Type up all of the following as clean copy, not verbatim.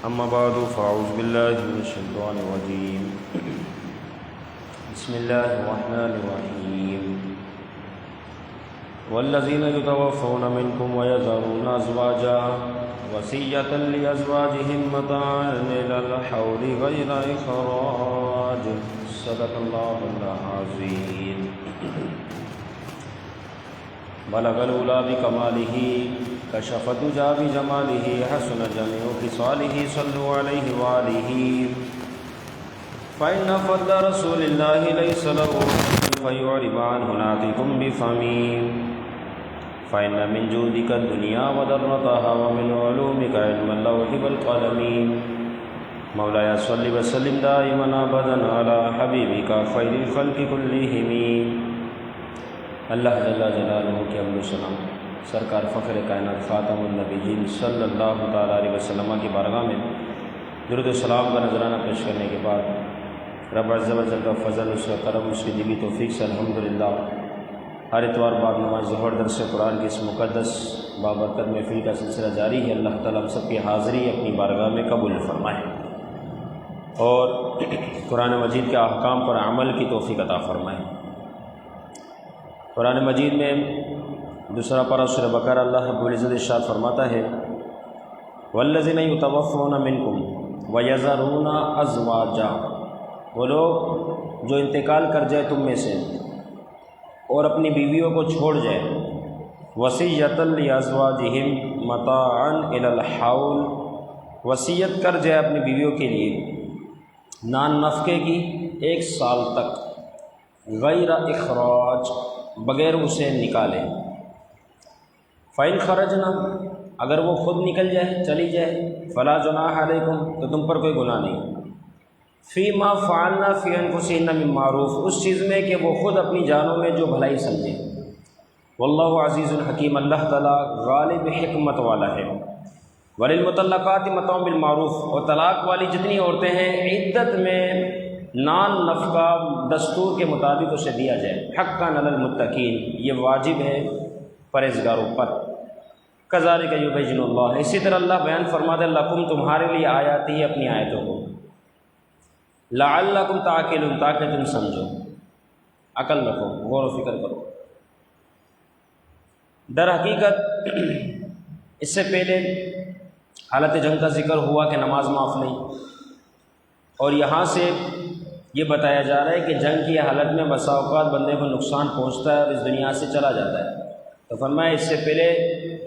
أما بعد فأعوذ بالله من الشيطان الرجيم بسم الله الرحمن الرحيم والذين يتوفون منكم ويذرون أزواجا وصية لأزواجهم متاعا إلى الحول غير إخراج صدق الله العظيم بلغ الأولى بكماله كشف الدجى بجماله حسن جميع خصاله صلوا عليه وآله فإن فضل رسول الله ليس له فيعرب عنه ناطق بفمه فإن من جودك الدنيا وضرتها ومن علومك علم اللوح والقلم مولاي صل وسلم دائما أبدا على حبيبك خير الخلق كلهم اللہ جل جلالہ کے حمد و سلام سرکار فخر کائنات خاتم النبیین صلی اللہ تعالیٰ علیہ وسلم کی بارگاہ میں درود و سلام کا نذرانہ پیش کرنے کے بعد رب عز و جل کا فضل اس کا کرم اس کی دیوی توفیق سے الحمدللہ ہر اتوار بعد نماز ظہر درس قرآن کی اس مقدس بابرکت محفل کا سلسلہ جاری ہے۔ اللہ تعالیٰ ہم سب کی حاضری اپنی بارگاہ میں قبول فرمائے اور قرآن مجید کے احکام پر عمل کی توفیق عطا فرمائے۔ قرآن مجید میں دوسرا پارہ سورہ بقرہ اللہ رب العزت ارشاد فرماتا ہے والذین یتوفون منکم ویذرون ازواجا، وہ لوگ جو انتقال کر جائے تم میں سے اور اپنی بیویوں کو چھوڑ جائے، وصیۃ لازواجہم متاعا الی الحول، وصیت کر جائے اپنی بیویوں کے لیے نان نفقے کی 1 سال تک، غیر اخراج بغیر اسے نکالے، فَإِنْ خَرَجْنَا اگر وہ خود نکل جائے چلی جائے، فَلَا جُنَاحَ عَلَيْكُمْ تو تم پر کوئی گناہ نہیں، فِي مَا فَعَلْنَا فِي أَنفُسِهِنَّ مِن مَّعْرُوف اس چیز میں کہ وہ خود اپنی جانوں میں جو بھلائی سمجھے، واللہ عزیز الحکیم اللہ تعالیٰ غالب حکمت والا ہے۔ وَلِلْمُطَلَّقَاتِ مَتَاعٌ بِالْمَعْرُوف اور طلاق والی جتنی عورتیں ہیں عدت میں نان نفقہ دستور کے مطابق اسے دیا جائے، حقاً علی المتقین یہ واجب ہے پرہیزگاروں پر۔ کذالک یبین اللہ اسی طرح اللہ بیان فرماتا ہے لکم تمہارے لیے آیات ہی اپنی آیتوں کو، لعلکم تعقلون تاکہ تم سمجھو، عقل رکھو، غور و فکر کرو۔ در حقیقت اس سے پہلے حالت جنگ کا ذکر ہوا کہ نماز معاف نہیں، اور یہاں سے یہ بتایا جا رہا ہے کہ جنگ کی حالت میں بسا اوقات بندے کو نقصان پہنچتا ہے اور اس دنیا سے چلا جاتا ہے، تو فرمایا اس سے پہلے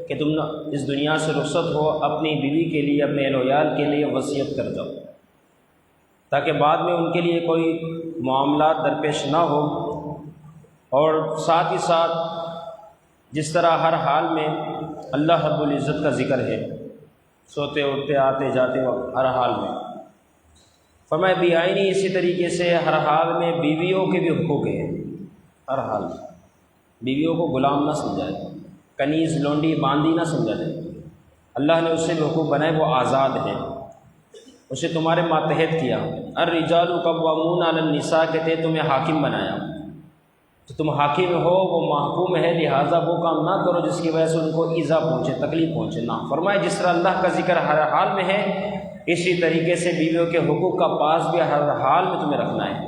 کہ تم اس دنیا سے رخصت ہو اپنی بیوی کے لیے اپنے اہل و عیال کے لیے وصیت کر جاؤ، تاکہ بعد میں ان کے لیے کوئی معاملات درپیش نہ ہو، اور ساتھ ہی ساتھ جس طرح ہر حال میں اللہ رب العزت کا ذکر ہے، سوتے اٹھتے آتے جاتے وقت ہر حال میں، فرمایا بیائی اسی طریقے سے ہر حال میں بیویوں کے بھی حقوق ہیں، ہر حال میں بیویوں کو غلام نہ سمجھا جائے، کنیز لونڈی باندی نہ سمجھا جائے، اللہ نے اسے بھی حقوق بنائے، وہ آزاد ہے، اسے تمہارے ماتحت کیا، الرجال قوامون علی النساء کہتے تمہیں حاکم بنایا، تو تم حاکم ہو وہ محکوم ہے، لہٰذا وہ کام نہ کرو جس کی وجہ سے ان کو ایذا پہنچے تکلیف پہنچے، نہ فرمائے جس طرح اللہ کا ذکر ہر حال میں ہے اسی طریقے سے بیویوں کے حقوق کا پاس بھی ہر حال میں تمہیں رکھنا ہے،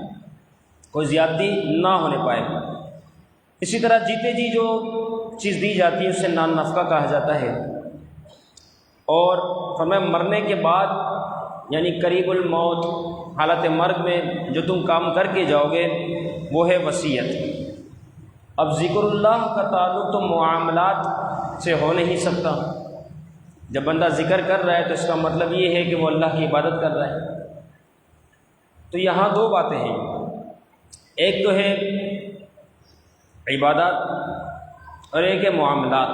کوئی زیادتی نہ ہونے پائے۔ اسی طرح جیتے جی جو چیز دی جاتی ہے اسے نان نفقہ کہا جاتا ہے، اور فرمایا مرنے کے بعد یعنی قریب الموت حالت مرگ میں جو تم کام کر کے جاؤ گے وہ ہے وصیت۔ اب ذکر اللہ کا تعلق تو معاملات سے ہو نہیں سکتا، جب بندہ ذکر کر رہا ہے تو اس کا مطلب یہ ہے کہ وہ اللہ کی عبادت کر رہا ہے، تو یہاں 2 باتیں ہیں، ایک تو ہے عبادات اور ایک ہے معاملات۔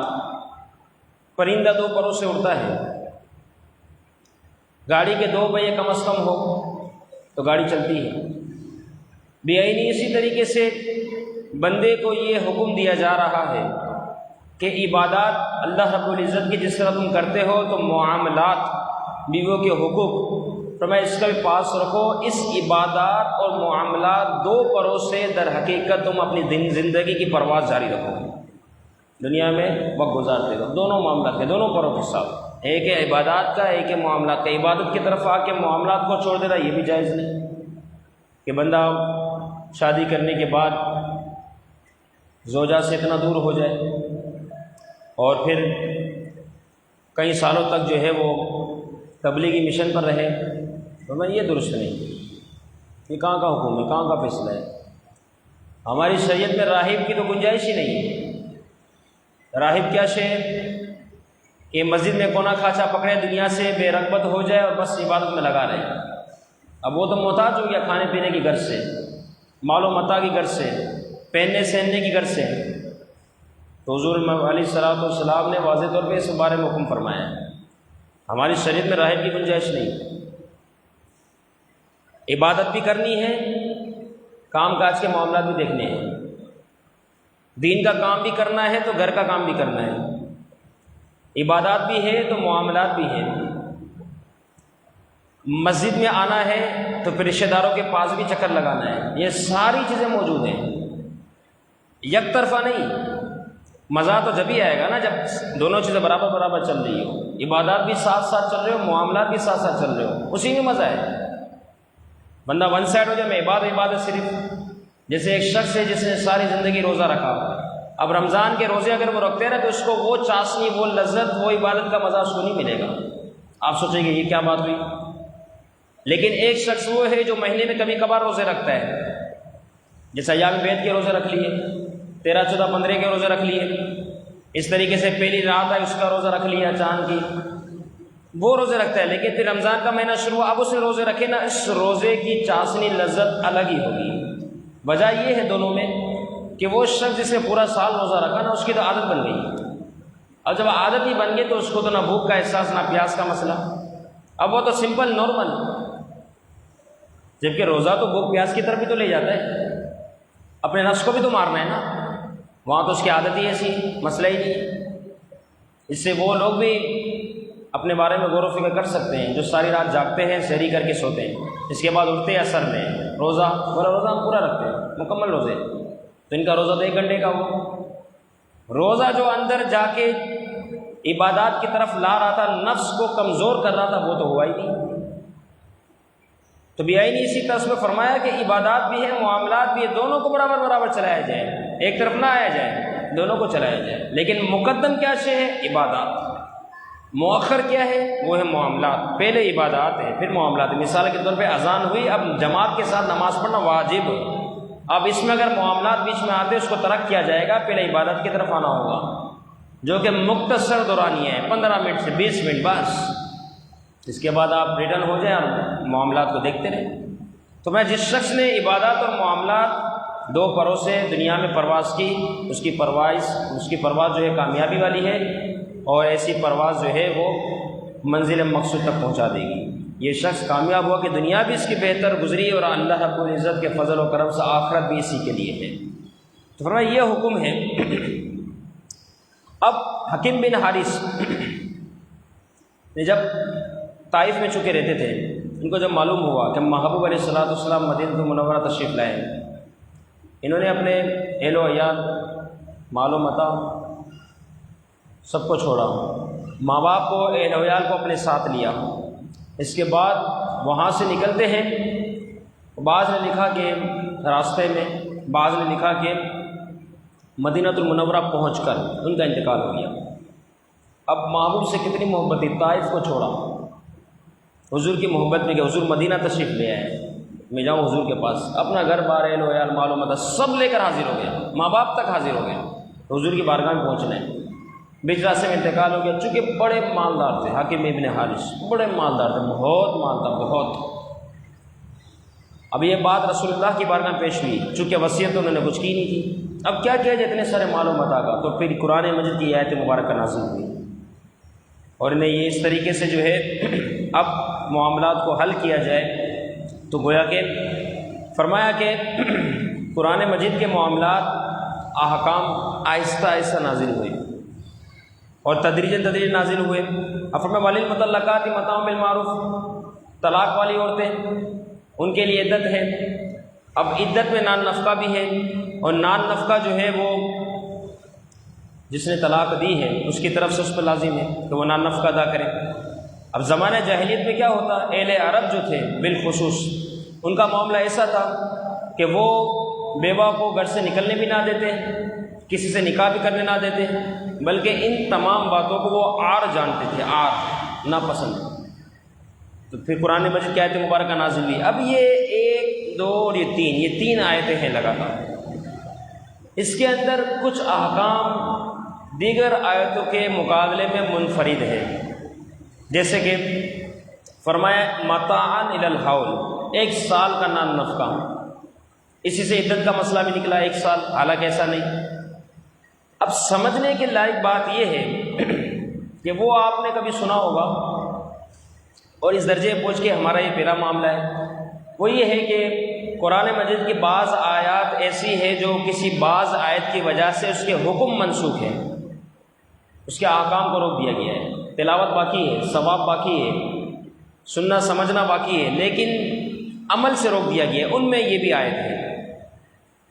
پرندہ 2 پروں سے اڑتا ہے، گاڑی کے 2 پہیے کم از کم ہو تو گاڑی چلتی ہے، بیائی اسی طریقے سے بندے کو یہ حکم دیا جا رہا ہے کہ عبادات اللہ رب العزت کی جس طرح تم کرتے ہو تو معاملات بیویوں کے حقوق فرمایا اس کا بھی پاس رکھو، اس عبادات اور معاملات 2 پروں سے در حقیقت تم اپنی زندگی کی پرواز جاری رکھو، دنیا میں وقت گزارتے رہو، دونوں معاملات کے دونوں پروں کے ساتھ، ایک ہے عبادات کا، ایک ہے معاملات کا۔ عبادت کی طرف آ کے معاملات کو چھوڑ دینا یہ بھی جائز نہیں کہ بندہ شادی کرنے کے بعد زوجہ سے اتنا دور ہو جائے اور پھر کئی سالوں تک جو ہے وہ تبلیغی مشن پر رہے، تو میں یہ درست نہیں، یہ کہاں کا حکم ہے، کہاں کا فیصلہ ہے؟ ہماری شریعت میں راہب کی تو گنجائش ہی نہیں ہے۔ راہب کیا شے ہے کہ مسجد میں کونا کھاچا پکڑے، دنیا سے بے رغبت ہو جائے اور بس عبادت میں لگا رہے۔ اب وہ تو محتاج ہو گیا کھانے پینے کی غرض سے، مال و متاع کی غرض سے، پہننے سہننے کی غرض سے، تو حضور علیہ الصلوۃ والسلام نے واضح طور پہ اس بارے میں حکم فرمایا ہے۔ ہماری شریعت میں راہب کی گنجائش نہیں۔ عبادت بھی کرنی ہے، کام کاج کے معاملات بھی دیکھنے ہیں، دین کا کام بھی کرنا ہے تو گھر کا کام بھی کرنا ہے، عبادات بھی ہے تو معاملات بھی ہیں۔ مسجد میں آنا ہے تو پھر رشتہ داروں کے پاس بھی چکر لگانا ہے، یہ ساری چیزیں موجود ہیں، یک طرفہ نہیں۔ مزہ تو جب ہی آئے گا نا جب دونوں چیزیں برابر برابر چل رہی ہو، عبادات بھی ساتھ ساتھ چل رہے ہو، معاملات بھی ساتھ ساتھ چل رہے ہو، اسی میں مزہ ہے۔ بندہ ون سائڈ ہو جائے میں عبادت صرف، جیسے ایک شخص ہے جس نے ساری زندگی روزہ رکھا، اب رمضان کے روزے اگر وہ رکھتے رہے تو اس کو وہ چاشنی، وہ لذت، وہ عبادت کا مزہ اس کو نہیں ملے گا۔ آپ سوچیں گے یہ کیا بات ہوئی؟ لیکن ایک شخص وہ ہے جو مہینے میں کبھی کبھار روزے رکھتا ہے، جیسے ایام بیت کے روزے رکھ لیے، 13، 14، 15 کے روزے رکھ لیے، اس طریقے سے پہلی رات ہے اس کا روزہ رکھ لیا چاند کی، وہ روزے رکھتا ہے۔ لیکن پھر رمضان کا مہینہ شروع، اب اس نے روزے رکھے نا، اس روزے کی چاشنی لذت الگ ہی ہوگی۔ وجہ یہ ہے دونوں میں کہ وہ شخص جس نے پورا سال روزہ رکھا نا، اس کی تو عادت بن گئی، اور جب عادت ہی بن گئی تو اس کو تو نہ بھوک کا احساس نہ پیاس کا مسئلہ، اب وہ تو سمپل نارمل، جبکہ روزہ تو بھوک پیاس کی طرف بھی تو لے جاتا ہے، اپنے نفس کو بھی تو مارنا ہے نا، وہاں تو اس کی عادت ہی ایسی، مسئلہ ہی نہیں۔ اس سے وہ لوگ بھی اپنے بارے میں غور و فکر کر سکتے ہیں جو ساری رات جاگتے ہیں، سحری کر کے سوتے ہیں، اس کے بعد اٹھتے ہیں اثر میں روزہ، بولا روزہ ہم پورا رکھتے ہیں، مکمل روزے، تو ان کا روزہ تو 1 گھنٹے کا ہو۔ روزہ جو اندر جا کے عبادات کی طرف لا رہا تھا، نفس کو کمزور کر رہا تھا، وہ تو ہوا ہی نہیں، تو بھی آئی نہیں۔ اسی طرح میں فرمایا کہ عبادات بھی ہیں، معاملات بھی ہیں، دونوں کو برابر برابر چلایا جائے، ایک طرف نہ آیا جائے، دونوں کو چلایا جائے۔ لیکن مقدم کیا شے ہے؟ عبادات۔ مؤخر کیا ہے؟ وہ ہے معاملات۔ پہلے عبادات ہیں پھر معاملات ہیں۔ مثال کے طور پہ اذان ہوئی، اب جماعت کے ساتھ نماز پڑھنا واجب، اب اس میں اگر معاملات بیچ میں آتے اس کو ترک کیا جائے گا، پہلے عبادت کی طرف آنا ہوگا، جو کہ مختصر دورانیہ ہے، 15 منٹ سے 20 منٹ بس، اس کے بعد آپ ریٹرن ہو جائیں اور معاملات کو دیکھتے رہیں۔ تو میں جس شخص نے عبادات اور معاملات 2 پروں سے دنیا میں پرواز کی، اس کی پرواز جو ہے کامیابی والی ہے، اور ایسی پرواز جو ہے وہ منزل مقصود تک پہنچا دے گی۔ یہ شخص کامیاب ہوا کہ دنیا بھی اس کی بہتر گزری اور اللہ رب العزت کے فضل و کرم سے آخرت بھی اسی کے لیے ہے۔ تو فرمایا یہ حکم ہے۔ اب حکیم بن حارث جب طائف میں چکے رہتے تھے، ان کو جب معلوم ہوا کہ محبوب علیہ الصلوۃ والسلام مدینہ منورہ تشریف لائے، انہوں نے اپنے اہل و عیال، مال و متاع سب کو چھوڑا، ماں باپ کو، اہل و عیال کو اپنے ساتھ لیا۔ اس کے بعد وہاں سے نکلتے ہیں، بعض نے لکھا کہ راستے میں، بعض نے لکھا کہ مدینہ المنورہ پہنچ کر ان کا انتقال ہو گیا۔ اب محبوب سے کتنی محبت تھی، طائف کو چھوڑا، حضور کی محبت میں کہ حضور مدینہ تشریف لے آئے، میں جاؤں حضور کے پاس، اپنا گھر بار، اہل و عیال، مال و متاع سب لے کر حاضر ہو گیا، ماں باپ تک حاضر ہو گیا، حضور کی بارگاہ میں پہنچنا ہے۔ بیچ راستے میں انتقال ہو گیا، چونکہ بڑے مالدار تھے، حکیم ابن حارث بڑے مالدار تھے، بہت مالدار، بہت۔ اب یہ بات رسول اللہ کی بارگاہ میں پیش ہوئی، چونکہ وصیت تو انہوں نے کچھ کی نہیں تھی، اب کیا کیا جائے اتنے سارے مال و متاع کا، تو پھر قرآن مجید کی آیت مبارکہ نازل ہوئی، اور انہیں یہ اس طریقے سے جو ہے اب معاملات کو حل کیا جائے۔ تو گویا کہ فرمایا کہ قرآن مجید کے معاملات، احکام آہستہ آہستہ نازل ہوئے اور تدریجاً نازل ہوئے۔ اب فرمایا وللمطلقات متاع بالمعروف، طلاق والی عورتیں ان کے لیے عدت ہے۔ اب عدت میں نان نفقہ بھی ہے، اور نان نفقہ جو ہے وہ جس نے طلاق دی ہے اس کی طرف سے اس پر لازم ہے کہ وہ نان نفقہ ادا کرے۔ اب زمانہ جاہلیت میں کیا ہوتا، اہل عرب جو تھے بالخصوص ان کا معاملہ ایسا تھا کہ وہ بیوہ کو گھر سے نکلنے بھی نہ دیتے، کسی سے نکاح بھی کرنے نہ دیتے، بلکہ ان تمام باتوں کو وہ عار جانتے تھے، عار، ناپسند۔ تو پھر قرآن مجید کی آیت مبارکہ نازل ہوئی۔ اب یہ 1 2 اور یہ تین آیتیں ہیں لگاتار۔ اس کے اندر کچھ احکام دیگر آیتوں کے مقابلے میں منفرد ہے، جیسے کہ فرمایا متاعا الی الحول، 1 سال کا نان نفقہ، اسی سے عدت کا مسئلہ بھی نکلا 1 سال، حالانکہ ایسا نہیں۔ اب سمجھنے کے لائق بات یہ ہے کہ وہ آپ نے کبھی سنا ہوگا اور اس درجے پہنچ کے ہمارا یہ پہلا معاملہ ہے، وہ یہ ہے کہ قرآن مجید کی بعض آیات ایسی ہے جو کسی بعض آیت کی وجہ سے اس کے حکم منسوخ ہیں، اس کے احکام کو روک دیا گیا ہے، تلاوت باقی ہے، ثواب باقی ہے، سننا سمجھنا باقی ہے، لیکن عمل سے روک دیا گیا ہے، ان میں یہ بھی آیت ہے۔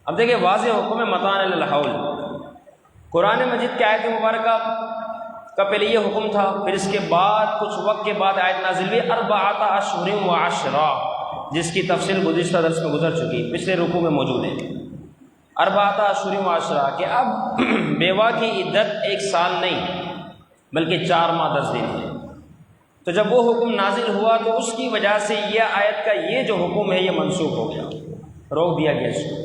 اب دیکھیں واضح حکم ہے متاعا الی الحول۔ قرآن مجید کی آیت مبارکہ کا پہلے یہ حکم تھا، پھر اس کے بعد کچھ وقت کے بعد آیت نازل ہوئی 4 اشہر و عشرہ، جس کی تفصیل گزشتہ درس میں گزر چکی، پچھلے رکوع میں موجود ہے۔ 4 اشہر و عشرہ کہ اب بیوہ کی عدت 1 سال نہیں بلکہ 4 ماہ 10 دن ہے۔ تو جب وہ حکم نازل ہوا تو اس کی وجہ سے یہ آیت کا یہ جو حکم ہے یہ منسوخ ہو گیا، روک دیا گیا اس کو،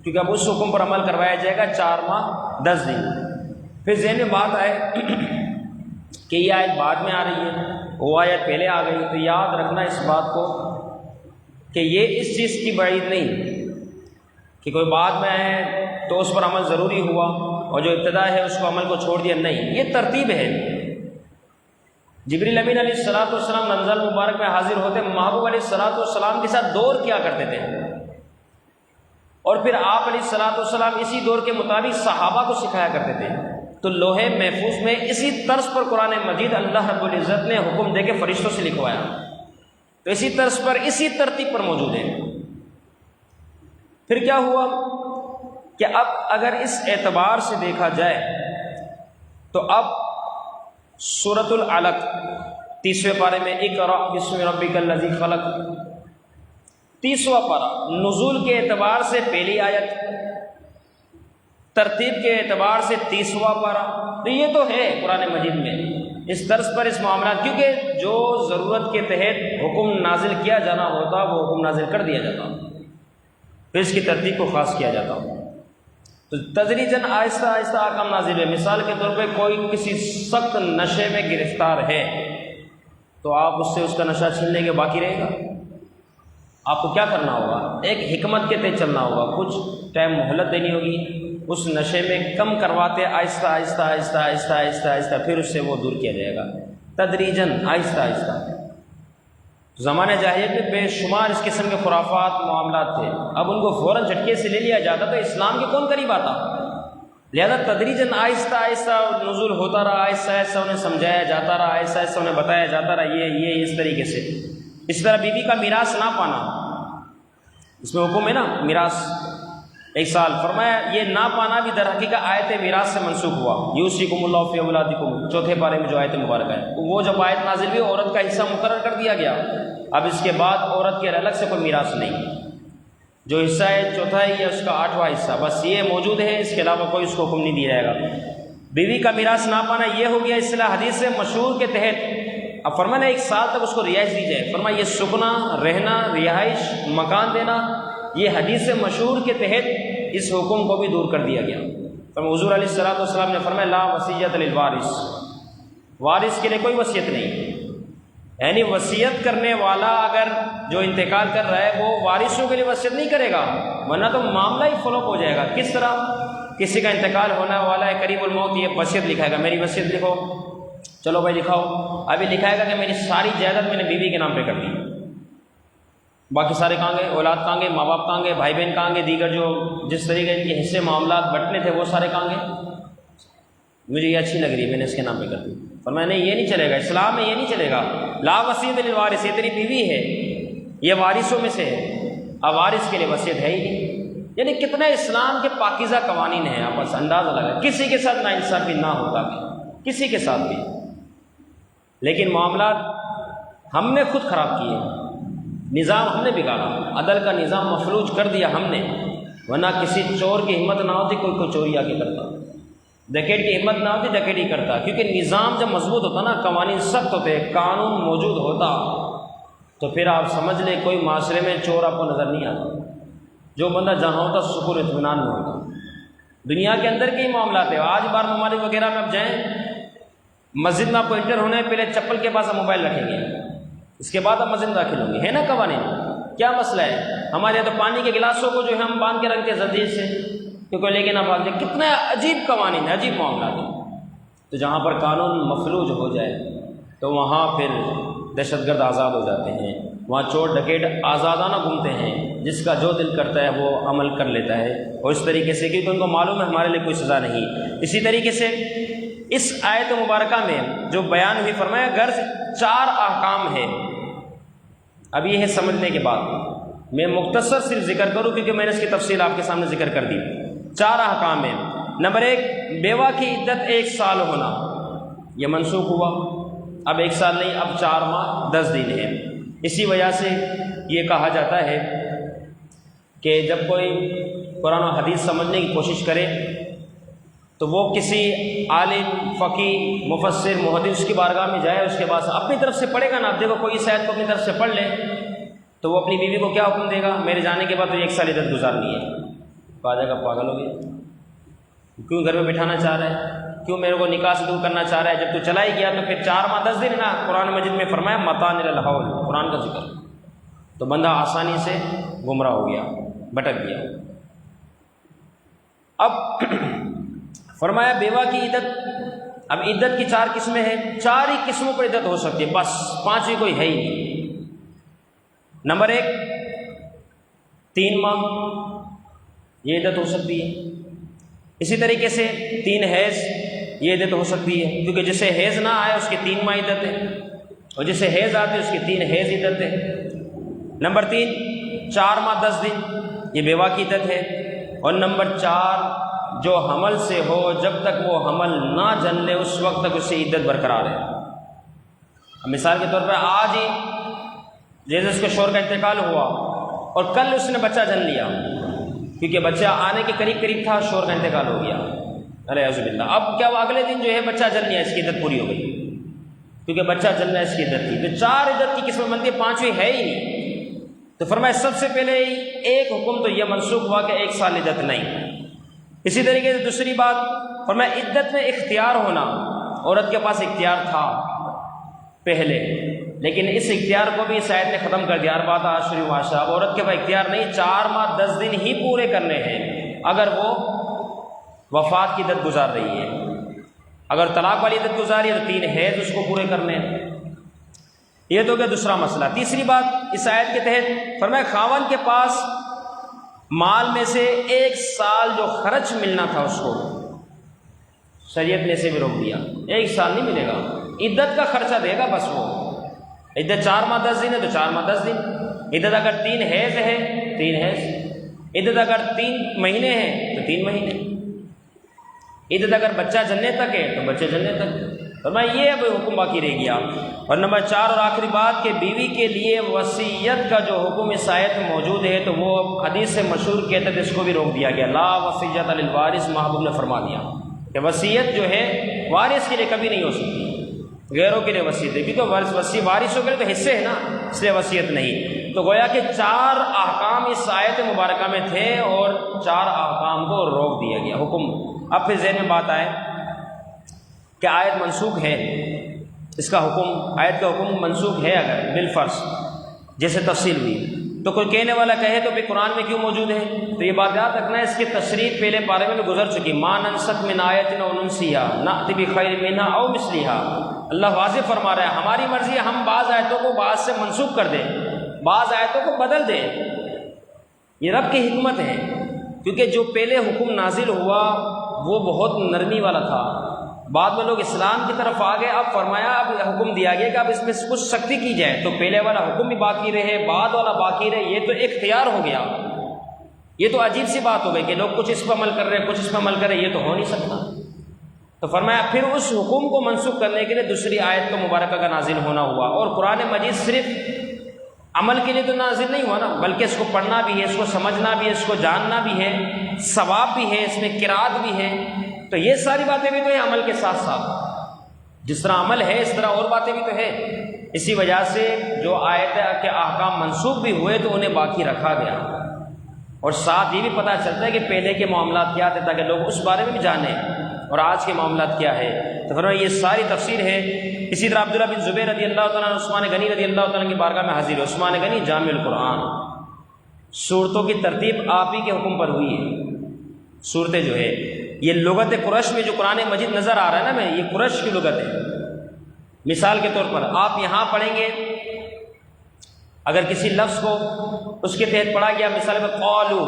کیونکہ اب اس حکم پر عمل کروایا جائے گا 4 ماہ 10 دن۔ پھر ذہن میں بات آئے کہ یہ آیت بعد میں آ رہی ہے، وہ آیت پہلے آ گئی، تو یاد رکھنا اس بات کو کہ یہ اس چیز کی بعید نہیں کہ کوئی بعد میں آئے تو اس پر عمل ضروری ہوا اور جو ابتدا ہے اس کو عمل کو چھوڑ دیا، نہیں، یہ ترتیب ہے۔ جبریل امین علیہ السلام رمضان مبارک میں حاضر ہوتے، محبوب علیہ السلام کے ساتھ دور کیا کرتے تھے، اور پھر آپ علیہ السلام اسی دور کے مطابق صحابہ کو سکھایا کرتے تھے۔ تو لوح محفوظ میں اسی طرز پر قرآن مجید اللہ رب العزت نے حکم دے کے فرشتوں سے لکھوایا، تو اسی طرز پر اسی ترتیب پر موجود ہے۔ پھر کیا ہوا کہ اب اگر اس اعتبار سے دیکھا جائے تو اب سورۃ العلق 30ویں پارے میں اقرأ بسم ربک الذی خلق، 30واں پارہ، نزول کے اعتبار سے پہلی آیت، ترتیب کے اعتبار سے 30واں پارہ، تو یہ تو ہے قرآن مجید میں اس طرز پر اس معاملات، کیونکہ جو ضرورت کے تحت حکم نازل کیا جانا ہوتا وہ حکم نازل کر دیا جاتا، پھر اس کی ترتیب کو خاص کیا جاتا، تو تدریجاً آہستہ آہستہ احکام نازل ہے۔ مثال کے طور پہ کوئی کسی سخت نشے میں گرفتار ہے تو آپ اس سے اس کا نشہ چھین لیں گے، باقی رہے گا؟ آپ کو کیا کرنا ہوگا؟ ایک حکمت کے تحت چلنا ہوگا، کچھ ٹائم مہلت دینی ہوگی، اس نشے میں کم کرواتے آہستہ آہستہ آہستہ آہستہ آہستہ آہستہ پھر اس سے وہ دور کیا جائے گا، تدریجاً آہستہ آہستہ۔ زمانہ جاہلیت میں بے شمار اس قسم کے خرافات معاملات تھے، اب ان کو فوراً جھٹکے سے لے لیا جاتا تو اسلام کے کون قریب آتا، لہذا تدریجاً آہستہ آہستہ نزول ہوتا رہا، آہستہ آہستہ انہیں سمجھایا جاتا رہا، آہستہ آہستہ انہیں بتایا جاتا رہا یہ اس طریقے سے۔ اس طرح بیوی کا میراث نہ پانا، اس میں حکم ہے نا میراث 1 سال، فرمایا یہ نہ پانا بھی در حقیقت آیت میراث سے منسوخ ہوا، یوصیکم اللہ فی اولادکم 4 پارے میں جو آیت مبارکہ ہے، وہ جب آیت نازل ہوئی عورت کا حصہ مقرر کر دیا گیا، اب اس کے بعد عورت کے الگ سے کوئی میراث نہیں، جو حصہ ہے 4 یا اس کا 8واں حصہ بس یہ موجود ہے، اس کے علاوہ کوئی اس کو حکم نہیں دیا جائے گا۔ بیوی کا میراث نہ پانا یہ ہو گیا اصطلاح حدیث سے مشہور کے تحت، اب فرمایا 1 سال تک اس کو رہائش دی جائے، فرمایا یہ سکنا، رہنا، رہائش، مکان دینا، یہ حدیث سے مشہور کے تحت اس حکم کو بھی دور کر دیا گیا۔ فرمایا حضور علیہ السلام نے فرمایا لا وصیت للوارث، وارث کے لیے کوئی وصیت نہیں، یعنی وصیت کرنے والا اگر جو انتقال کر رہا ہے وہ وارثوں کے لیے وصیت نہیں کرے گا، ورنہ تو معاملہ ہی فلوپ ہو جائے گا۔ کس طرح؟ کسی کا انتقال ہونے والا ہے قریب الموت، یہ وصیت لکھائے گا، میری وصیت لکھو، چلو بھائی لکھاؤ، ابھی لکھائے گا کہ میری ساری جائیداد میں نے بیوی کے نام پہ کر دی، باقی سارے کہاں گئے؟ اولاد کہاں گئے؟ ماں باپ کہاں گئے؟ بھائی بہن کہاں گئے؟ دیگر جو جس طریقے ان کے حصے معاملات بٹنے تھے وہ سارے کہاں گئے؟ مجھے یہ اچھی لگ رہی ہے، میں نے اس کے نام پہ کر دی۔ فرمایا نہیں، یہ نہیں چلے گا، اسلام میں یہ نہیں چلے گا، لا وصیت للوارث، یہ تیری بیوی ہے، یہ وارثوں میں سے ہے، اب وارث کے لیے وصیت ہے ہی نہیں، یعنی کتنے اسلام کے پاکیزہ قوانین ہیں، آپس اندازہ لگا، کسی کے ساتھ ناانصافی نہ ہوتا بھی، کسی کے ساتھ بھی، لیکن معاملات ہم نے خود خراب کیے، نظام ہم نے بگاڑا، عدل کا نظام مفلوج کر دیا ہم نے، ورنہ کسی چور کی ہمت نہ ہوتی کوئی چوری آ کے کرتا، ڈکیٹ کی ہمت نہ ہوتی ڈکیٹی کرتا، کیونکہ نظام جب مضبوط ہوتا نا، قوانین سخت ہوتے، قانون موجود ہوتا، تو پھر آپ سمجھ لیں کوئی معاشرے میں چور آپ کو نظر نہیں آتا، جو بندہ جہاں ہوتا سکون اطمینان میں ہوتا۔ دنیا کے اندر کے ہی معاملات ہیں، آج بار ممالک وغیرہ میں آپ جائیں، مسجد میں آپ کو انٹر ہونے پہلے چپل کے پاس آپ موبائل رکھیں گے، اس کے بعد آپ مسجد میں داخل ہوں گے، ہے نا قوانین؟ کیا مسئلہ ہے؟ ہمارے یہاں تو پانی کے گلاسوں کو جو ہے ہم باندھ کے رکھتے ہیں زنجیر سے، کیونکہ لے کے نہ بھاگ جائے، کتنے عجیب قوانین ہیں، عجیب معاملات ہیں۔ تو جہاں پر قانون مفلوج ہو جائے تو وہاں پھر دہشت گرد آزاد ہو جاتے ہیں، وہاں چور ڈکیٹ آزادانہ گھومتے ہیں، جس کا جو دل کرتا ہے وہ عمل کر لیتا ہے، اور اس طریقے سے کیونکہ ان کو معلوم ہے ہمارے لیے کوئی سزا نہیں۔ اسی طریقے سے اس آیت مبارکہ میں جو بیان ہوئی، فرمایا غرض 4 احکام ہیں۔ اب یہ ہے سمجھنے کے بعد میں مختصر صرف ذکر کروں، کیونکہ میں نے اس کی تفصیل آپ کے سامنے ذکر کر دی۔ 4 احکام ہیں۔ نمبر 1، بیوہ کی عدت 1 سال ہونا، یہ منسوخ ہوا، اب 1 سال نہیں، اب 4 ماہ 10 دن ہے۔ اسی وجہ سے یہ کہا جاتا ہے کہ جب کوئی قرآن و حدیث سمجھنے کی کوشش کرے تو وہ کسی عالم، فقیہ، مفسر، محدث کی بارگاہ میں جائے، اس کے بعد اپنی طرف سے پڑھے گا نا، دیکھو کوئی اس آیت کو اپنی طرف سے پڑھ لے تو وہ اپنی بیوی کو کیا حکم دے گا؟ میرے جانے کے بعد تو 1 سال عدت گزارنی ہے۔ کہا جائے گا پاگل ہو گیا، کیوں گھر میں بٹھانا چاہ رہا ہے، کیوں میرے کو نکاح سے دور کرنا چاہ رہا ہے؟ جب تو چلا ہی گیا تو پھر 4 ماہ 10 دن نا، قرآن مجید میں فرمایا متاع الحول، قرآن کا ذکر، تو بندہ آسانی سے گمراہ ہو گیا، بھٹک گیا۔ اب فرمایا بیوہ کی عدت، اب عدت کی 4 قسمیں ہیں، 4 ہی قسموں پر عدت ہو سکتی ہے، بس 5ویں کوئی ہے ہی نہیں۔ نمبر 1، 3 ماہ یہ عدت ہو سکتی ہے۔ اسی طریقے سے 3 حیض یہ عدت ہو سکتی ہے، کیونکہ جسے حیض نہ آئے اس کی 3 ماہ عدت ہے، اور جسے حیض آتے اس کی 3 حیض عدت ہے۔ نمبر 3، 4 ماہ 10 دن یہ بیوہ کی عدت ہے، اور نمبر 4، جو حمل سے ہو جب تک وہ حمل نہ جن لے اس وقت تک اس سے عدت برقرار ہے۔ مثال کے طور پر آج ہی جیسے اس کے شوہر کا انتقال ہوا اور کل اس نے بچہ جن لیا، کیونکہ بچہ آنے کے قریب تھا، شوہر کا انتقال ہو گیا، الیاذ باللہ، اب کیا وہ اگلے دن جو ہے بچہ جن لیا، اس کی عدت پوری ہو گئی، کیونکہ بچہ جننا اس کی عدت تھی۔ تو 4 عدت کی قسمیں بنتی ہے، 5ویں ہے ہی نہیں۔ تو فرمایا سب سے پہلے ایک حکم تو یہ منسوخ ہوا کہ 1 سال عدت نہیں۔ اسی طریقے سے دوسری بات فرمایا عدت میں اختیار ہونا، عورت کے پاس اختیار تھا پہلے، لیکن اس اختیار کو بھی اس آیت نے ختم کر دیا، 4 اشہر و عشرہ، اب عورت کے پاس اختیار نہیں، 4 ماہ 10 دن ہی پورے کرنے ہیں اگر وہ وفات کی عدت گزار رہی ہے۔ اگر طلاق والی عدت گزاری ہے تو 3 حیض اس کو پورے کرنے ہیں۔ یہ تو گیا دوسرا مسئلہ۔ تیسری بات اس آیت کے تحت فرمایا خاوند کے پاس مال میں سے 1 سال جو خرچ ملنا تھا اس کو شریعت نے اسے بھی روک دیا، 1 سال نہیں ملے گا، عدت کا خرچہ دے گا بس۔ وہ عدت 4 ماہ 10 دن ہے تو 4 ماہ 10 دن، عدت اگر 3 حیض ہے 3 حیض، عدت اگر 3 مہینے ہیں تو 3 مہینے، عدت اگر بچہ جننے تک ہے تو بچے جننے تک۔ فرمایا یہ اب حکم باقی رہ گیا۔ اور نمبر 4 اور آخری بات کہ بیوی کے لیے وصیت کا جو حکم اس آیت میں موجود ہے تو وہ حدیث سے مشہور کے تحت اس کو بھی روک دیا گیا، لا وصیت للوارث، محبوب نے فرما دیا کہ وصیت جو ہے وارث کے لیے کبھی نہیں ہو سکتی، غیروں کے لیے وصیت ہے، کیونکہ وارثوں کے لیے تو حصے ہیں نا، اس لیے وصیت نہیں۔ تو گویا کہ 4 احکام اس آیت مبارکہ میں تھے اور 4 احکام کو روک دیا گیا حکم۔ اب پھر ذہن میں بات آئے کہ آیت منسوخ ہے، اس کا حکم، آیت کا حکم منسوخ ہے اگر بالفرض جیسے تفصیل ہوئی، تو کوئی کہنے والا کہے تو پھر قرآن میں کیوں موجود ہے؟ تو یہ بات یاد رکھنا ہے، اس کی تشریح پہلے پارے میں گزر چکی، ما ننسخ من آیت او ننسیھا نأتی بخیر منھا او مثلھا۔ اللہ واضح فرما رہا ہے ہماری مرضی ہے ہم بعض آیتوں کو بعض سے منسوخ کر دیں، بعض آیتوں کو بدل دیں، یہ رب کی حکمت ہے، کیونکہ جو پہلے حکم نازل ہوا وہ بہت نرمی والا تھا، بعد میں لوگ اسلام کی طرف آ گئے، اب فرمایا اب حکم دیا گیا کہ اب اس میں کچھ سختی کی جائے، تو پہلے والا حکم بھی باقی رہے، بعد والا باقی رہے، یہ تو اختیار ہو گیا، یہ تو عجیب سی بات ہو گئی کہ لوگ کچھ اس پہ عمل کر رہے ہیں، کچھ اس پہ عمل کر رہے ہیں، یہ تو ہو نہیں سکتا۔ تو فرمایا پھر اس حکم کو منسوخ کرنے کے لیے دوسری آیت کا مبارکہ کا نازل ہونا ہوا۔ اور قرآن مجید صرف عمل کے لیے تو نازل نہیں ہوا نا، بلکہ اس کو پڑھنا بھی ہے، اس کو سمجھنا بھی ہے، اس کو جاننا بھی ہے، ثواب بھی ہے، اس میں قرات بھی ہے۔ تو یہ ساری باتیں بھی تو ہیں عمل کے ساتھ ساتھ، جس طرح عمل ہے اس طرح اور باتیں بھی تو ہے۔ اسی وجہ سے جو آیت کے احکام منسوخ بھی ہوئے تو انہیں باقی رکھا گیا، اور ساتھ یہ بھی پتہ چلتا ہے کہ پہلے کے معاملات کیا تھے تاکہ لوگ اس بارے میں بھی جانیں اور آج کے معاملات کیا ہے۔ تو فرمایا یہ ساری تفسیر ہے۔ اسی طرح عبداللہ بن زبیر رضی اللہ تعالیٰ عنہ عثمان غنی رضی اللہ تعالیٰ کی بارگاہ میں حاضر ہے۔ عثمان غنی جامع القرآن، صورتوں کی ترتیب آپ ہی کے حکم پر ہوئی ہے۔ صورتیں جو ہے یہ لغت قریش میں جو قرآن مجید نظر آ رہا ہے نا میں، یہ قریش کی لغت ہے۔ مثال کے طور پر آپ یہاں پڑھیں گے، اگر کسی لفظ کو اس کے تحت پڑھا گیا، مثال میں قالو،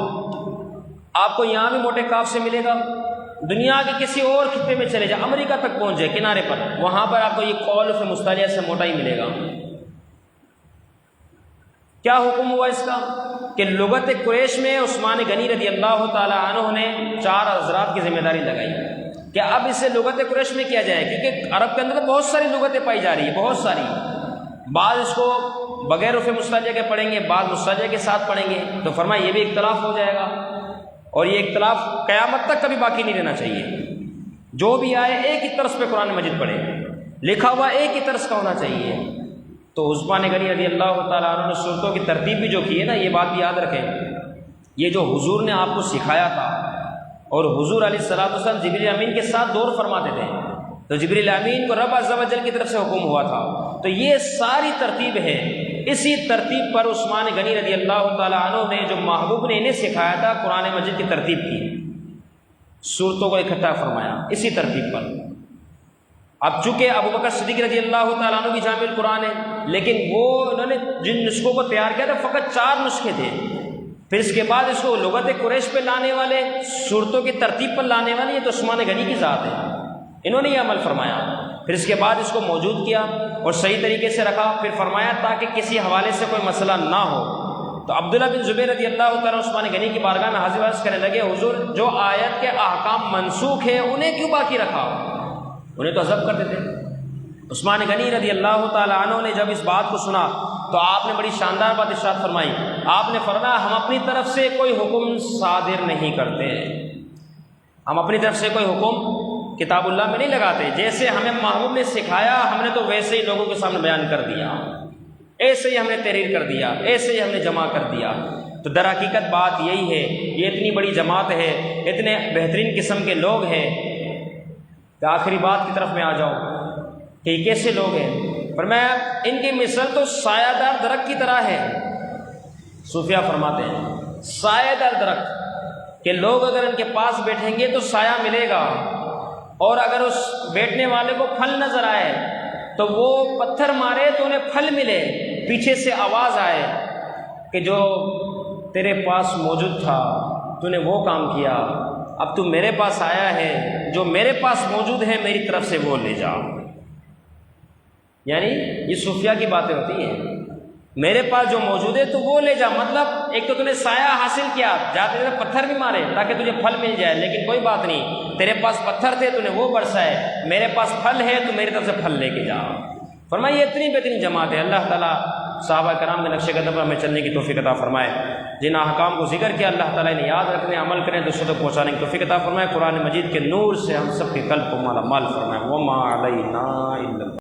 آپ کو یہاں بھی موٹے کاف سے ملے گا، دنیا کے کسی اور خطے میں چلے جائے، امریکہ تک پہنچ جائے کنارے پر، وہاں پر آپ کو یہ قول سے مستعلیہ سے موٹا ہی ملے گا۔ کیا حکم ہوا اس کا کہ لغت قریش میں عثمان غنی رضی اللہ تعالی عنہ نے 4 حضرات کی ذمہ داری لگائی کہ اب اسے لغت قریش میں کیا جائے، کیونکہ عرب کے اندر بہت ساری لغتیں پائی جا رہی ہیں، بہت ساری، بعض اس کو بغیر رفع مستعلیہ کے پڑھیں گے، بعض مستعلیہ کے ساتھ پڑھیں گے، تو فرمایا یہ بھی اختلاف ہو جائے گا، اور یہ اختلاف قیامت تک کبھی باقی نہیں رہنا چاہیے۔ جو بھی آئے ایک ہی طرز پہ قرآن مجید پڑھے، لکھا ہوا ایک ہی طرز کا ہونا چاہیے۔ تو عثمان غنی رضی اللہ تعالیٰ عنہ نے صورتوں کی ترتیب بھی جو کی ہے نا، یہ بات بھی یاد رکھیں، یہ جو حضور نے آپ کو سکھایا تھا، اور حضور علیہ السلام جبریل امین کے ساتھ دور فرماتے تھے، تو جبریل امین کو رب عز و جل کی طرف سے حکم ہوا تھا، تو یہ ساری ترتیب ہے۔ اسی ترتیب پر عثمان غنی رضی اللہ تعالیٰ عنہ نے جو محبوب نے انہیں سکھایا تھا قرآن مجید کی ترتیب کی، صورتوں کو اکٹھا فرمایا اسی ترتیب پر۔ اب چونکہ ابوبکر صدیق رضی اللہ تعالیٰ عنہ بھی جامع القرآن ہے، لیکن وہ انہوں نے جن نسخوں کو تیار کیا تھا فقط 4 نسخے تھے، پھر اس کے بعد اس کو لغت قریش پہ لانے والے، صورتوں کی ترتیب پر لانے والے، یہ تو عثمان غنی کی ذات ہے، انہوں نے یہ عمل فرمایا۔ پھر اس کے بعد اس کو موجود کیا اور صحیح طریقے سے رکھا، پھر فرمایا تاکہ کسی حوالے سے کوئی مسئلہ نہ ہو۔ تو عبداللہ بن زبیر رضی اللہ تعالیٰ عثمان غنی کی بارگاہ میں حاضر عرض کرنے لگے، حضور جو آیت کے احکام منسوخ ہے انہیں کیوں باقی رکھا؟ انہیں تو حذف کرتے تھے۔ عثمان غنی رضی اللہ تعالیٰ عنہ نے جب اس بات کو سنا تو آپ نے بڑی شاندار بات ارشاد فرمائی، آپ نے فرمایا ہم اپنی طرف سے کوئی حکم صادر نہیں کرتے، ہم اپنی طرف سے کوئی حکم کتاب اللہ میں نہیں لگاتے، جیسے ہمیں محبوب نے سکھایا ہم نے تو ویسے ہی لوگوں کے سامنے بیان کر دیا، ایسے ہی ہم نے تحریر کر دیا، ایسے ہی ہم نے جمع کر دیا۔ تو در حقیقت بات یہی ہے، یہ اتنی بڑی جماعت ہے، اتنے بہترین قسم کے لوگ ہیں کہ آخری بات کی طرف میں آ جاؤں کہ یہ کیسے لوگ ہیں۔ فرمایا ان کی مثل تو سایہ دار درخت کی طرح ہے، صوفیہ فرماتے ہیں سایہ دار درخت، کہ لوگ اگر ان کے پاس بیٹھیں گے تو سایہ ملے گا، اور اگر اس بیٹھنے والے کو پھل نظر آئے تو وہ پتھر مارے تو انہیں پھل ملے، پیچھے سے آواز آئے کہ جو تیرے پاس موجود تھا تو نے وہ کام کیا، اب تو میرے پاس آیا ہے، جو میرے پاس موجود ہے میری طرف سے وہ لے جا۔ یعنی یہ صوفیہ کی باتیں ہوتی ہیں، میرے پاس جو موجود ہے تو وہ لے جا، مطلب ایک تو نے سایہ حاصل کیا، جاتے تیرے پتھر بھی مارے تاکہ تجھے پھل مل جائے، لیکن کوئی بات نہیں، تیرے پاس پتھر تھے تو نے وہ برسائے، میرے پاس پھل ہے تو میری طرف سے پھل لے کے جا۔ فرمایا یہ اتنی بہترین جماعت ہے، اللہ تعالیٰ صحابہ کرام کے نقش قدم پر ہمیں چلنے کی توفیق عطا فرمائے، جن احکام کو ذکر کیا اللہ تعالیٰ نے یاد رکھنے عمل کریں دوسروں تک پہنچانے کی توفیق عطا فرمائے، قرآن مجید کے نور سے ہم سب کے قلب کو مالا مال فرمائے۔ وما علینا الا